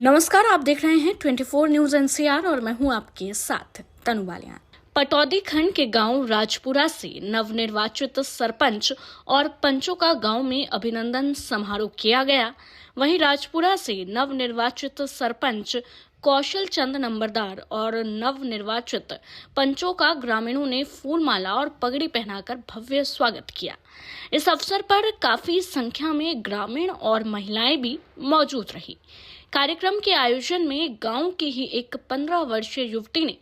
नमस्कार, आप देख रहे हैं 24 न्यूज एनसीआर और मैं हूं आपके साथ तनु बालियान। पटौदी खंड के गांव राजपुरा से नवनिर्वाचित सरपंच और पंचों का गांव में अभिनंदन समारोह किया गया। वहीं राजपुरा से नवनिर्वाचित सरपंच कौशल चंद नंबरदार और नवनिर्वाचित पंचों का ग्रामीणों ने फूलमाला और पगड़ी पहनाकर भव्य स्वागत किया। इस अवसर पर काफी संख्या में ग्रामीण और महिलाएं भी मौजूद रही। कार्यक्रम के आयोजन में गांव की ही एक 15 वर्षीय युवती ने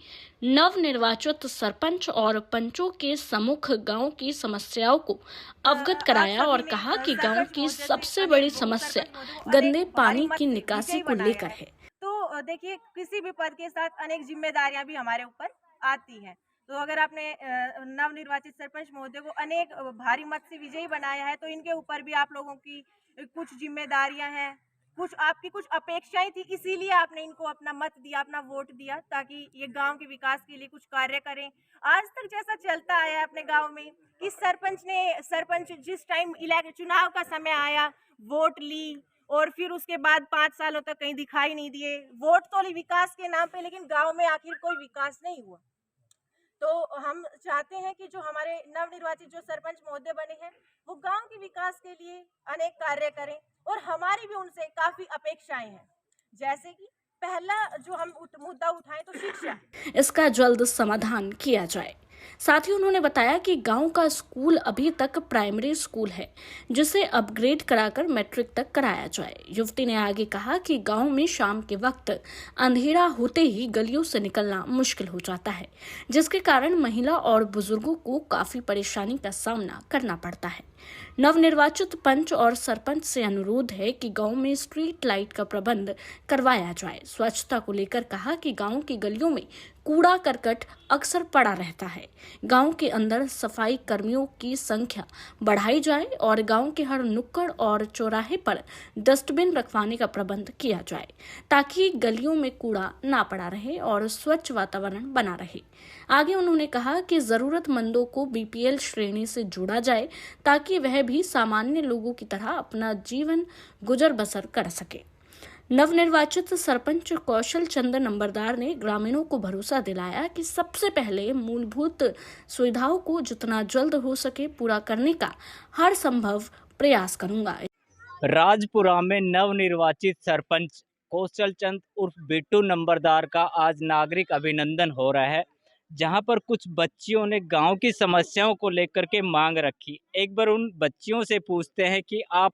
नवनिर्वाचित सरपंच और पंचों के सम्मुख गांव की समस्याओं को अवगत कराया और कहा कि गांव की सबसे बड़ी समस्या गंदे पानी की निकासी को लेकर है। तो देखिए, किसी भी पद के साथ अनेक जिम्मेदारियां भी हमारे ऊपर आती हैं। तो अगर आपने नवनिर्वाचित सरपंच महोदय को अनेक भारी मत से विजयी बनाया है, तो इनके ऊपर भी आप लोगों की कुछ जिम्मेदारियां हैं, कुछ आपकी कुछ अपेक्षाएं थी, इसीलिए आपने इनको अपना मत दिया, अपना वोट दिया, ताकि ये गांव के विकास के लिए कुछ कार्य करें। आज तक जैसा चलता आया है अपने गांव में कि सरपंच जिस टाइम चुनाव का समय आया, वोट ली और फिर उसके बाद 5 सालों तक कहीं दिखाई नहीं दिए। वोट तो ली विकास के नाम पे, लेकिन गांव में आखिर कोई विकास नहीं हुआ। तो हम चाहते हैं कि जो हमारे नवनिर्वाचित जो सरपंच महोदय बने हैं, वो गांव के विकास के लिए अनेक कार्य करें और हमारी भी उनसे काफी अपेक्षाएं हैं। जैसे कि पहला जो हम मुद्दा उठाएं तो शिक्षा। इसका जल्द समाधान किया जाए। साथ ही उन्होंने बताया कि गांव का स्कूल अभी तक प्राइमरी स्कूल है, जिसे अपग्रेड कराकर मैट्रिक तक कराया जाए। युवती ने आगे कहा कि गांव में शाम के वक्त अंधेरा होते ही गलियों से निकलना मुश्किल हो जाता है, जिसके कारण महिला और बुजुर्गों को काफी परेशानी का सामना करना पड़ता है। नवनिर्वाचित पंच और सरपंच से अनुरोध है कि गांव में स्ट्रीट लाइट का प्रबंध करवाया जाए। स्वच्छता को लेकर कहा कि गांव की गलियों में कूड़ा करकट अक्सर पड़ा रहता है। गांव के अंदर सफाई कर्मियों की संख्या बढ़ाई जाए और गांव के हर नुक्कड़ और चौराहे पर डस्टबिन रखवाने का प्रबंध किया जाए, ताकि गलियों में कूड़ा ना पड़ा रहे और स्वच्छ वातावरण बना रहे। आगे उन्होंने कहा कि जरूरतमंदों को बीपीएल श्रेणी से जोड़ा जाए, ताकि वह भी सामान्य लोगों की तरह अपना जीवन गुजर बसर कर सके। नवनिर्वाचित सरपंच कौशल चंद नंबरदार ने ग्रामीणों को भरोसा दिलाया कि सबसे पहले मूलभूत सुविधाओं को जितना जल्द हो सके पूरा करने का हर संभव प्रयास करूंगा। राजपुरा में नवनिर्वाचित सरपंच कौशल चंद उर्फ बिट्टू नंबरदार का आज नागरिक अभिनंदन हो रहा है, जहां पर कुछ बच्चियों ने गांव की समस्याओं को लेकर के मांग रखी। एक बार उन बच्चियों से पूछते हैं कि आप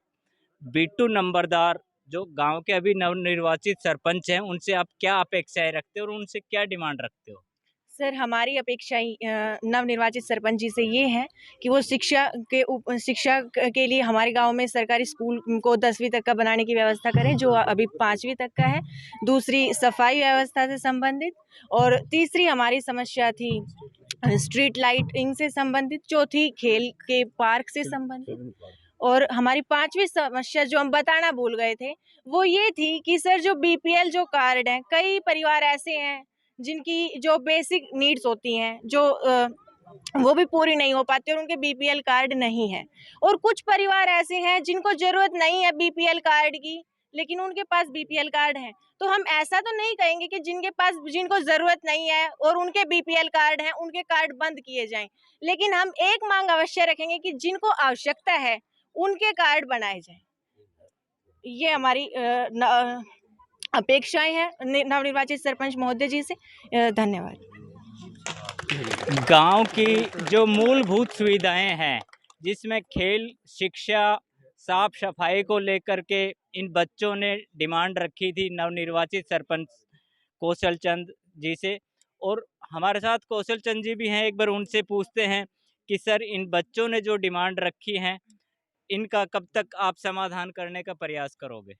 बिट्टू नंबरदार जो गांव के अभी नवनिर्वाचित सरपंच हैं, उनसे आप क्या अपेक्षाएं रखते हो और उनसे क्या डिमांड रखते हो? सर, हमारी अपेक्षाएं नवनिर्वाचित सरपंच जी से ये है कि वो शिक्षा के लिए हमारे गांव में सरकारी स्कूल को 10वीं तक का बनाने की व्यवस्था करें, जो अभी 5वीं तक का है। दूसरी, सफाई व्यवस्था से संबंधित, और तीसरी हमारी समस्या थी स्ट्रीट लाइटिंग से संबंधित, चौथी खेल के पार्क से संबंधित, और हमारी 5वीं समस्या जो हम बताना भूल गए थे, वो ये थी कि सर, जो बीपीएल जो कार्ड हैं, कई परिवार ऐसे हैं जिनकी जो बेसिक नीड्स होती हैं, जो वो भी पूरी नहीं हो पाती और उनके बीपीएल कार्ड नहीं है। और कुछ परिवार ऐसे हैं जिनको जरूरत नहीं है बीपीएल कार्ड की, लेकिन उनके पास बीपीएल कार्ड है। तो हम ऐसा तो नहीं कहेंगे कि जिनको जरूरत नहीं है और उनके बीपीएल कार्ड हैं, उनके कार्ड बंद किए जाएं। लेकिन हम एक मांग अवश्य रखेंगे कि जिनको आवश्यकता है उनके कार्ड बनाए जाएं। ये हमारी अपेक्षाएं हैं नवनिर्वाचित सरपंच महोदय जी से। धन्यवाद। गांव की जो मूलभूत सुविधाएं हैं, जिसमें खेल, शिक्षा, साफ सफाई को लेकर के इन बच्चों ने डिमांड रखी थी नवनिर्वाचित सरपंच कौशल चंद जी से। और हमारे साथ कौशल चंद जी भी हैं, एक बार उनसे पूछते हैं कि सर, इन बच्चों ने जो डिमांड रखी हैं, इनका कब तक आप समाधान करने का प्रयास करोगे?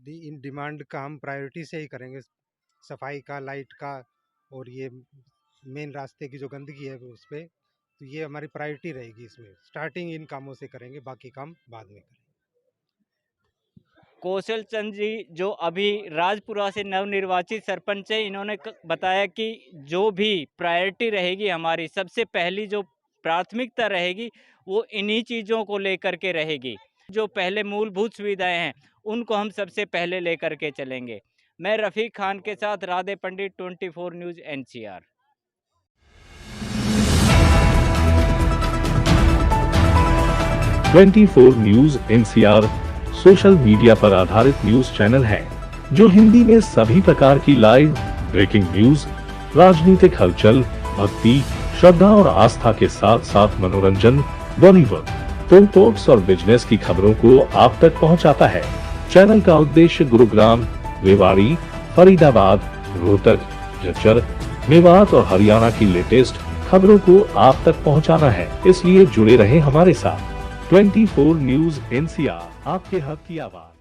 इन डिमांड का हम प्रायोरिटी से ही करेंगे, सफाई का, लाइट का, और ये मेन रास्ते की जो गंदगी है उस पर। तो ये हमारी प्रायोरिटी रहेगी। इसमें स्टार्टिंग इन कामों से करेंगे, बाकी काम बाद में करेंगे। कौशल चंद जी जो अभी राजपुरा से नवनिर्वाचित सरपंच है, इन्होंने बताया कि जो भी प्रायोरिटी रहेगी, हमारी सबसे पहली जो प्राथमिकता रहेगी, वो इन्हीं चीज़ों को लेकर के रहेगी। जो पहले मूलभूत सुविधाएं हैं उनको हम सबसे पहले लेकर के चलेंगे। मैं रफ़ीक खान के साथ राधे पंडित, 24 news NCR। 24 news NCR social media पर आधारित न्यूज चैनल है जो हिंदी में सभी प्रकार की लाइव ब्रेकिंग न्यूज, राजनीतिक हलचल, भक्ति, श्रद्धा और आस्था के साथ साथ मनोरंजन, बॉलीवुड, फिल्म, स्पोर्ट्स और बिजनेस की खबरों को आप तक पहुंचाता है। चैनल का उद्देश्य गुरुग्राम, रेवाड़ी, फरीदाबाद, रोहतक, झज्जर, मेवात और हरियाणा की लेटेस्ट खबरों को आप तक पहुंचाना है। इसलिए जुड़े रहें हमारे साथ। 24 न्यूज़ NCR, आपके हक की आवाज।